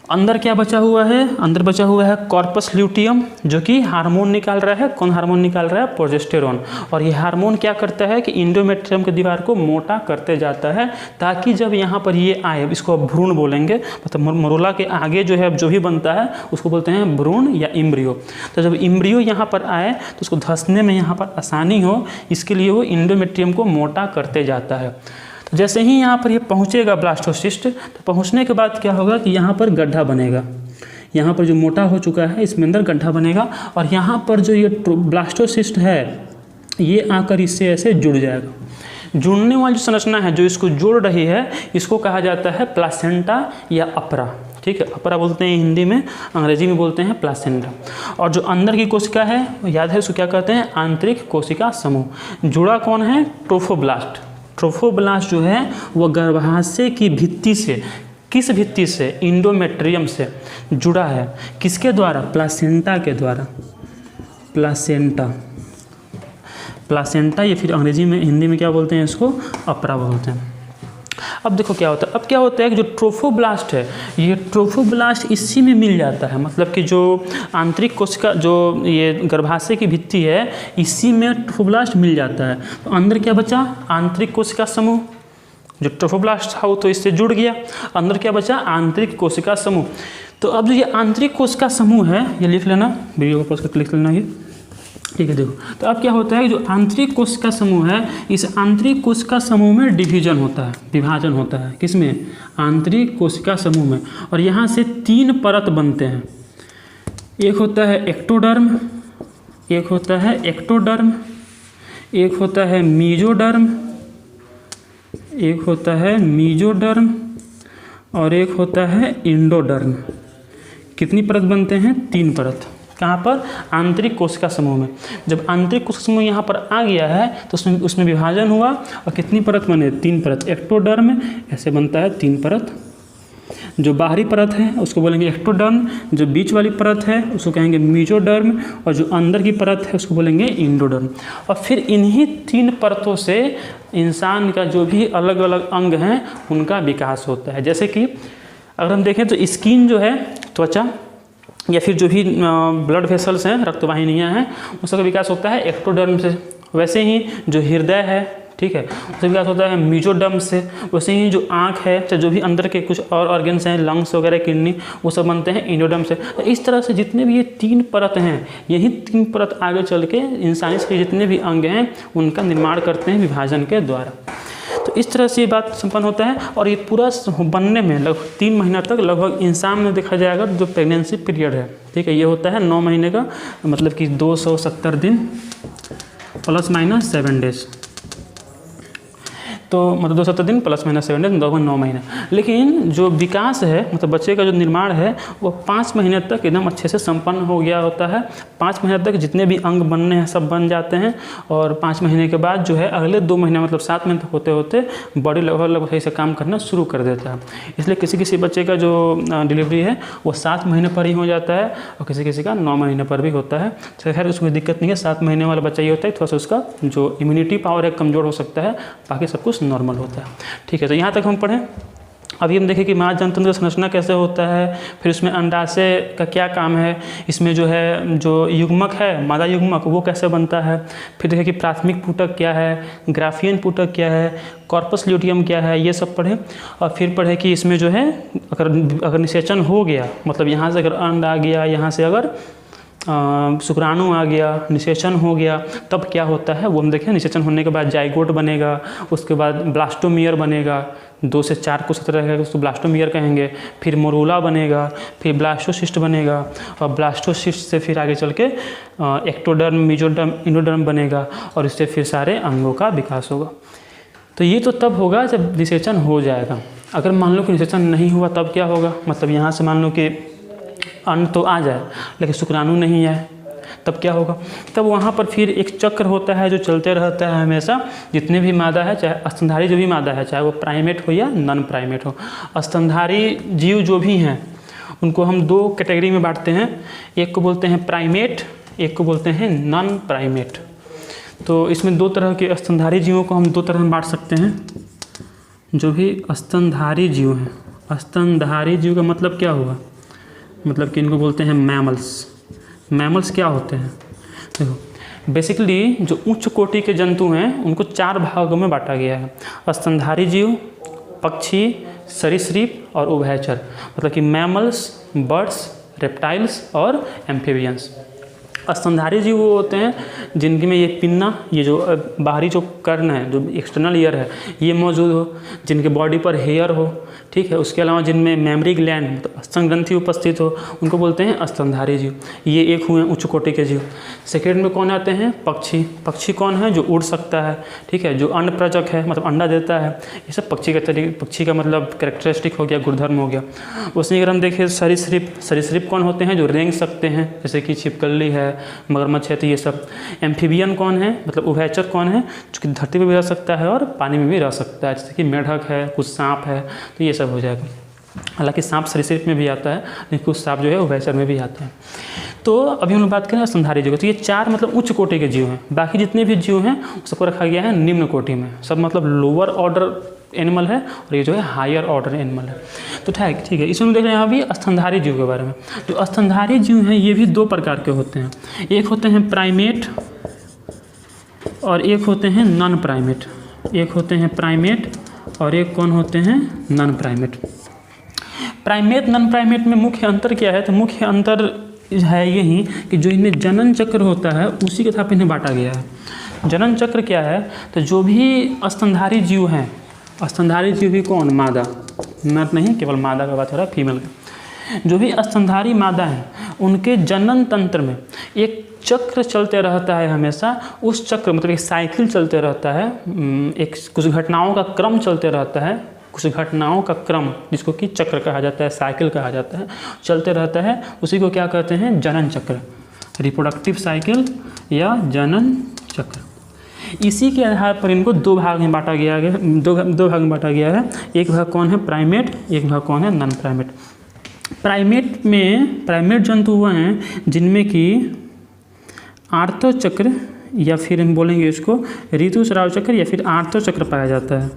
अंदर क्या बचा हुआ है, अंदर बचा हुआ है कॉर्पस ल्यूटियम, जो कि हार्मोन निकाल रहा है। कौन हार्मोन निकाल रहा है, प्रोजेस्टेरॉन। और ये हार्मोन क्या करता है कि इंडोमेट्रियम की दीवार को मोटा करते जाता है, ताकि जब यहाँ पर ये आए, इसको भ्रूण बोलेंगे, मतलब मरूला के आगे जो है जो भी बनता है उसको बोलते हैं भ्रूण या इम्ब्रियो। तो जब इम्ब्रियो यहाँ पर आए तो उसको धंसने में यहाँ पर आसानी हो, इसके लिए वो इंडोमेट्रियम को मोटा करते जाता है। तो जैसे ही यहाँ पर ये पहुँचेगा ब्लास्टोसिस्ट, तो पहुँचने के बाद क्या होगा कि यहाँ पर गड्ढा बनेगा। यहाँ पर जो मोटा हो चुका है इसमें अंदर गड्ढा बनेगा, और यहाँ पर जो ये ब्लास्टोसिस्ट है ये आकर इससे ऐसे जुड़ जाएगा। जुड़ने वाली जो संरचना है जो इसको जोड़ रही है इसको कहा जाता है प्लासेंटा या अपरा। ठीक है, अपरा बोलते हैं हिंदी में, अंग्रेजी में बोलते हैं प्लासेंटा। और जो अंदर की कोशिका है याद है उसको क्या कहते हैं, आंतरिक कोशिका समूह। जुड़ा कौन है, ट्रोफोब्लास्ट। ट्रोफोब्लास्ट जो है वह गर्भाशय की भित्ति से, किस भित्ति से, इंडोमेट्रियम से जुड़ा है। किसके द्वारा, प्लासेंटा के द्वारा। प्लासेंटा, प्लासेंटा या फिर अंग्रेजी में, हिंदी में क्या बोलते हैं इसको, अपरा बोलते हैं। अब देखो क्या होता है, अब क्या होता है कि जो ट्रोफोब्लास्ट है ये ट्रोफोब्लास्ट इसी में मिल जाता है, मतलब कि जो आंतरिक कोशिका, जो ये गर्भाशय की भित्ति है इसी में ट्रोफोब्लास्ट मिल जाता है। तो अंदर क्या बचा, आंतरिक कोशिका समूह। जो ट्रोफोब्लास्ट था वो तो इससे जुड़ गया, अंदर क्या बचा, आंतरिक कोशिका समूह। तो अब जो ये आंतरिक कोशिका समूह है ये लिख लेना, वीडियो को पॉज करके लिख लेना। ये ठीक है। देखो तो अब क्या होता है, जो आंतरिक कोशिका समूह है, इस आंतरिक कोशिका समूह में डिवीजन होता है, विभाजन होता है। किसमें? आंतरिक कोशिका समूह में। और यहाँ से 3 परत बनते हैं। एक होता है एक्टोडर्म, एक होता है एक्टोडर्म, एक होता है मीजोडर्म, एक होता है मीजोडर्म और एक होता है इंडोडर्म। कितनी परत बनते हैं? 3 परत। कहाँ पर? आंतरिक कोशिका समूह में। जब आंतरिक कोशिका समूह यहाँ पर आ गया है तो उसमें विभाजन हुआ और कितनी परत बने? 3 परत। एक्टोडर्म ऐसे बनता है 3 परत। जो बाहरी परत है उसको बोलेंगे एक्टोडर्म, जो बीच वाली परत है उसको कहेंगे मीजोडर्म और जो अंदर की परत है उसको बोलेंगे इंडोडर्म। और फिर इन्हीं 3 परतों से इंसान का जो भी अलग अलग अंग हैं उनका विकास होता है। जैसे कि अगर हम देखें तो स्किन जो है, त्वचा या फिर जो भी ब्लड वेसल्स हैं, रक्तवाहिनियाँ हैं, उसका विकास होता है एक्टोडर्म से। वैसे ही जो हृदय है, ठीक है, उसका विकास होता है मीजोडर्म से। वैसे ही जो आँख है, चाहे जो भी अंदर के कुछ और ऑर्गन्स हैं, लंग्स वगैरह, किडनी, वो सब बनते हैं इंडोडर्म से। तो इस तरह से जितने भी ये 3 परत हैं, यही 3 परत आगे चल के इंसानी शरीर जितने भी अंग हैं उनका निर्माण करते हैं विभाजन के द्वारा। तो इस तरह से ये बात संपन्न होता है। और ये पूरा बनने में लगभग 3 महीना तक, लगभग इंसान में देखा जाएगा जो प्रेगनेंसी पीरियड है, ठीक है, ये होता है 9 महीने का, मतलब कि 270 दिन ±7 डेज। तो मतलब 270 दिन ±7 डेज, लगभग 9 महीने। लेकिन जो विकास है, मतलब बच्चे का जो निर्माण है, वो 5 महीने तक एकदम अच्छे से संपन्न हो गया होता है। 5 महीने तक जितने भी अंग बनने हैं सब बन जाते हैं। और 5 महीने के बाद जो है अगले 2 महीने, मतलब 7 महीने तक होते होते बॉडी लगभग सही से काम करना शुरू कर देता है। इसलिए किसी किसी बच्चे का जो डिलीवरी है वो 7 महीने पर ही हो जाता है और किसी किसी का 9 महीने पर भी होता है। तो खैर उसमें दिक्कत नहीं है। 7 महीने वाला बच्चा ये होता है थोड़ा सा उसका जो इम्यूनिटी पावर है कमज़ोर हो सकता है, बाकी सब कुछ नॉर्मल होता है। ठीक है, तो यहाँ तक हम पढ़ें। अभी हम देखें कि माँ जनतंत्र का संरचना कैसे होता है, फिर उसमें अंडाशय का क्या काम है, इसमें जो है जो युग्मक है, मादा युग्मक, वो कैसे बनता है, फिर देखें कि प्राथमिक पुटक क्या है, ग्राफियन पुटक क्या है, कॉर्पस ल्यूटियम क्या है, ये सब पढ़ें। और फिर पढ़ें कि इसमें जो है अगर निषेचन हो गया, मतलब यहाँ से अगर अंड आ गया, यहाँ से अगर शुक्राणु आ गया, निषेचन हो गया, तब क्या होता है वो हम देखें। निषेचन होने के बाद जाइगोट बनेगा, उसके बाद ब्लास्टोमियर बनेगा, 2 से 4 को सत्र रहेगा, उसको ब्लास्टोमियर कहेंगे। फिर मोरूला बनेगा, फिर ब्लास्टोसिस्ट बनेगा और ब्लास्टोसिस्ट से फिर आगे चल के एक्टोडर्म, मीजोडर्म, इंडोडर्म बनेगा और इससे फिर सारे अंगों का विकास होगा। तो ये तो तब होगा जब निषेचन हो जाएगा। अगर मान लो कि निषेचन नहीं हुआ तब क्या होगा, मतलब यहाँ से मान लो कि अन्न तो आ जाए लेकिन शुक्राणु नहीं आए, तब क्या होगा? तब वहाँ पर फिर एक चक्र होता है जो चलते रहता है हमेशा। जितने भी मादा है, चाहे स्तनधारी जो भी मादा है, चाहे वो प्राइमेट हो या नॉन प्राइमेट हो, स्तनधारी जीव जो भी हैं उनको हम 2 कैटेगरी में बांटते हैं। एक को बोलते हैं प्राइमेट, एक को बोलते हैं नॉन प्राइमेट। तो इसमें 2 तरह के स्तनधारी जीवों को हम 2 तरह में बांट सकते हैं। जो भी स्तनधारी जीव हैं, स्तनधारी जीव का मतलब क्या हुआ, मतलब कि इनको बोलते हैं मैमल्स। मैमल्स क्या होते हैं? देखो बेसिकली जो उच्च कोटि के जंतु हैं उनको 4 भागों में बांटा गया है। स्तनधारी जीव, पक्षी, सरीसृप और उभयचर। मतलब कि मैमल्स, बर्ड्स, रेप्टाइल्स और एम्फीबियंस। स्तनधारी जीव वो होते हैं जिनके में ये पिन्ना, ये जो बाहरी जो कर्ण है, जो एक्सटर्नल ईयर है, ये मौजूद हो, जिनके बॉडी पर हेयर हो, ठीक है। उसके अलावा जिनमें मेमरी ग्लैंड, मतलब स्तन ग्रंथि उपस्थित हो, उनको बोलते हैं स्तनधारी जीव। ये एक हुए उच्च कोटि के जीव। सेकेंड में कौन आते हैं? पक्षी। पक्षी कौन है? जो उड़ सकता है, ठीक है, जो अन्न प्रजक है, मतलब अंडा देता है। ये सब पक्षी का मतलब कैरेक्टरिस्टिक हो गया, गुणधर्म हो गया। उसमें अगर हम देखें सरीसृप, सरीसृप कौन होते हैं? जो रेंग सकते हैं, जैसे कि छिपकली है, मगरमच्छ है, तो ये सब। एम्फीबियन कौन है? मतलब उभयचर कौन है? जो कि धरती पर भी रह सकता है और पानी में भी रह सकता है, जैसे कि मेढक है, कुछ सांप है, तो ये सब हो जाएगा। हालांकि सांप सरीसृप में भी आता है लेकिन कुछ सांप जो है उभयचर में भी आते हैं। तो अभी हम लोग बात करें स्तनधारी जीव। तो ये 4 मतलब उच्च कोटि के जीव हैं। बाकी जितने भी जीव हैं सबको रखा गया है निम्न कोटि में। सब मतलब लोअर ऑर्डर एनिमल है और ये जो है हायर ऑर्डर एनिमल है। तो ठीक है, इसमें देख रहे हैं यहाँ भी स्तनधारी जीव के बारे में। जो स्तनधारी जीव हैं ये भी 2 प्रकार के होते हैं। एक होते हैं प्राइमेट और एक होते हैं नॉन प्राइमेट। एक होते हैं प्राइमेट और एक कौन होते हैं? Non primate. Primate non primate में मुख्य अंतर क्या है? तो मुख्य अंतर है यही कि जो इनमें जनन चक्र होता है उसी के साथ इन्हें बांटा गया है। जनन चक्र क्या है, तो जो भी स्तनधारी जीव हैं, स्तनधारी जीव भी कौन, मादा, नर नहीं, केवल मादा का बात हो रहा है, फीमेल का। जो भी स्तनधारी मादा हैं उनके जनन तंत्र में एक चक्र चलते रहता है हमेशा। उस चक्र मतलब एक साइकिल चलते रहता है, एक कुछ घटनाओं का क्रम चलते रहता है, कुछ घटनाओं का क्रम जिसको कि चक्र कहा जाता है, साइकिल कहा जाता है, चलते रहता है। उसी को क्या कहते हैं, जनन चक्र, रिप्रोडक्टिव साइकिल या जनन चक्र। इसी के आधार पर इनको दो भाग में बांटा गया है, दो भाग में बांटा गया है। एक भाग कौन है, प्राइमेट, एक भाग कौन है, नॉन प्राइमेट। प्राइमेट में प्राइमेट जंतु वह हैं जिनमें कि आर्तो चक्र या फिर हम बोलेंगे इसको ऋतुस्राव चक्र या फिर आर्तो चक्र पाया जाता है।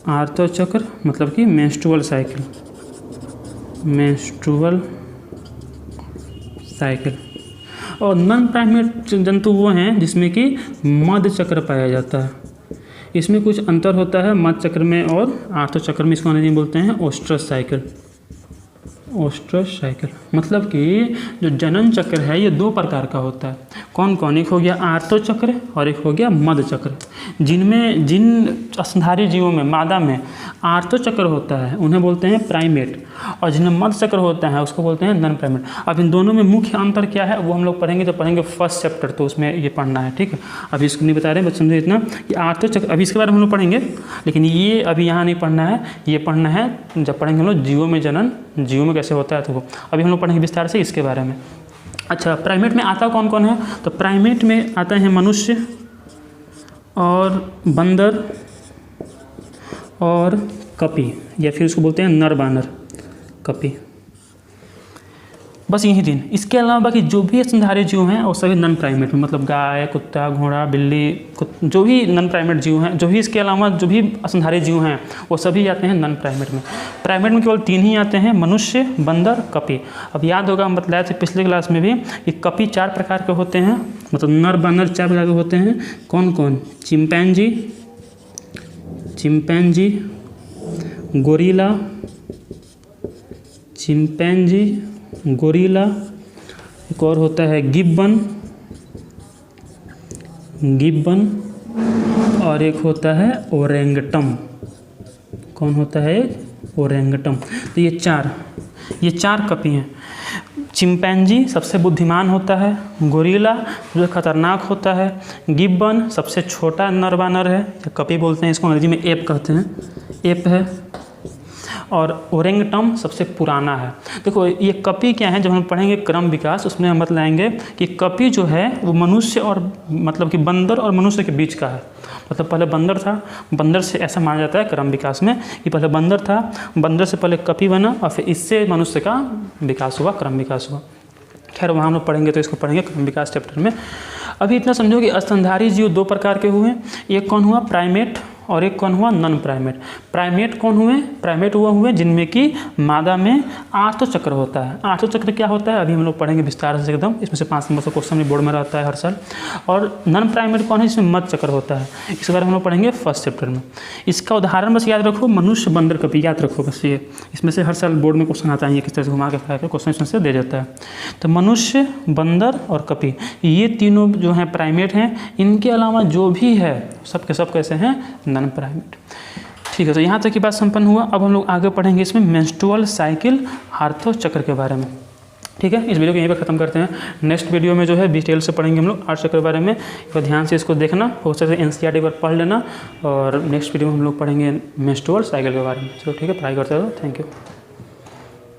आर्तो चक्र मतलब कि मेंस्ट्रुअल साइकिल, मेंस्ट्रुअल साइकिल। और नॉन प्राइमेट जंतु वो हैं जिसमें कि मध्य चक्र पाया जाता है। इसमें कुछ अंतर होता है मध्य चक्र में और आर्तो चक्र में। इसको अंग्रेजी में बोलते हैं ओस्ट्रस साइकिल, ओस्ट्रस साइकिल। मतलब कि जो जनन चक्र है ये दो प्रकार का होता है। कौन कौन, एक हो गया आर्तो चक्र और एक हो गया मध्य चक्र। जिन स्तनधारी जीवों में, मादा में आर्तो चक्र होता है उन्हें बोलते हैं प्राइमेट, और जिनमें मध्य चक्र होता है उसको बोलते हैं नॉन प्राइमेट। अब इन दोनों में मुख्य अंतर क्या है वो हम लोग पढ़ेंगे, तो पढ़ेंगे फर्स्ट चैप्टर, तो उसमें ये पढ़ना है, ठीक है। अभी इसको नहीं बता रहे हैं, बस समझे इतना कि आर्तो चक्र, अभी इसके बारे में हम लोग पढ़ेंगे, लेकिन ये अभी यहाँ नहीं पढ़ना है, ये पढ़ना है जब पढ़ेंगे हम लोग जीवों में जनन, जीवों में कैसे होता है, तो अभी हम लोग पढ़ेंगे विस्तार से इसके बारे में। अच्छा, प्राइमेट में आता कौन कौन है, तो प्राइमेट में आते हैं मनुष्य और बंदर और कपी, या फिर उसको बोलते हैं नर बानर, कपी। बस यही तीन। इसके अलावा बाकी जो भी स्तनधारी जीव हैं वो सभी नॉन प्राइमेट में, मतलब गाय, कुत्ता, घोड़ा, बिल्ली, जो भी नॉन प्राइमेट जीव हैं, जो भी इसके अलावा जो भी स्तनधारी जीव हैं वो सभी आते हैं नॉन प्राइमेट में। प्राइमेट में केवल तीन ही आते हैं, मनुष्य, बंदर, कपी। अब याद होगा हम बताया थे पिछले क्लास में भी कि कपी 4 प्रकार के होते हैं, मतलब नर बानर 4 प्रकार के होते हैं। कौन कौन, chimpanzee, chimpanzee, gorilla, chimpanzee, gorilla, एक और होता है गिब्बन, गिब्बन, और एक होता है ओरेंगटम। कौन होता है, ओरेंगटम। तो ये चार कपी हैं। चिंपैंजी सबसे बुद्धिमान होता है, गोरिल्ला जो खतरनाक होता है, गिब्बन सबसे छोटा नर बानर है, कपी बोलते हैं इसको, अंग्रेजी में एप कहते हैं, एप है, और ओरेंगटम सबसे पुराना है। देखो ये कपी क्या है, जब हम पढ़ेंगे क्रम विकास उसमें हम बताएंगे कि कपी जो है वो मनुष्य और मतलब कि बंदर और मनुष्य के बीच का है। मतलब पहले बंदर था, बंदर से ऐसा माना जाता है क्रम विकास में कि पहले बंदर था, बंदर से पहले कपी बना और फिर इससे मनुष्य का विकास हुआ, क्रम विकास हुआ। खैर वहाँ हम लोग पढ़ेंगे, तो इसको पढ़ेंगे क्रम विकास चैप्टर में। अभी इतना समझो कि स्तनधारी जीव 2 प्रकार के हुए, एक कौन हुआ प्राइमेट और एक कौन हुआ नॉन प्राइमेट। प्राइमेट कौन हुए, प्राइमेट वो हुए जिनमें कि मादा में आर्तो चक्र होता है। आर्तो चक्र क्या होता है अभी हम लोग पढ़ेंगे विस्तार से एकदम, इसमें से 5 नंबर का क्वेश्चन भी बोर्ड में रहता है हर साल। और नॉन प्राइमेट कौन है, जिसमें मध्य चक्र होता है, इसके बारे में हम लोग पढ़ेंगे फर्स्ट चैप्टर में। इसका उदाहरण बस याद रखो, मनुष्य, बंदर, कपी, याद रखो बस ये, इसमें से हर साल बोर्ड में क्वेश्चन आता है, ये किस तरह से घुमा के फिरा के क्वेश्चन इसमें से दे जाता है। तो मनुष्य, बंदर और कपी ये तीनों जो हैं प्राइमेट हैं। इनके अलावा जो भी है सब के सब कैसे हैं, नॉन प्राइमेट। ठीक है, तो यहाँ तक की बात संपन्न हुआ। अब हम लोग आगे पढ़ेंगे इसमें मेंस्ट्रुअल साइकिल, आर्थो चक्र के बारे में। ठीक है, इस वीडियो को यहीं पर ख़त्म करते हैं। नेक्स्ट वीडियो में जो है डिटेल से पढ़ेंगे हम लोग आर्थो चक्र के बारे में। तो ध्यान से इसको देखना, हो सकता है एनसीईआरटी पर पढ़ लेना, और नेक्स्ट वीडियो में हम लोग पढ़ेंगे मेंस्ट्रुअल साइकिल के बारे में। चलो ठीक है, पढ़ाई करते रहो। Thank you.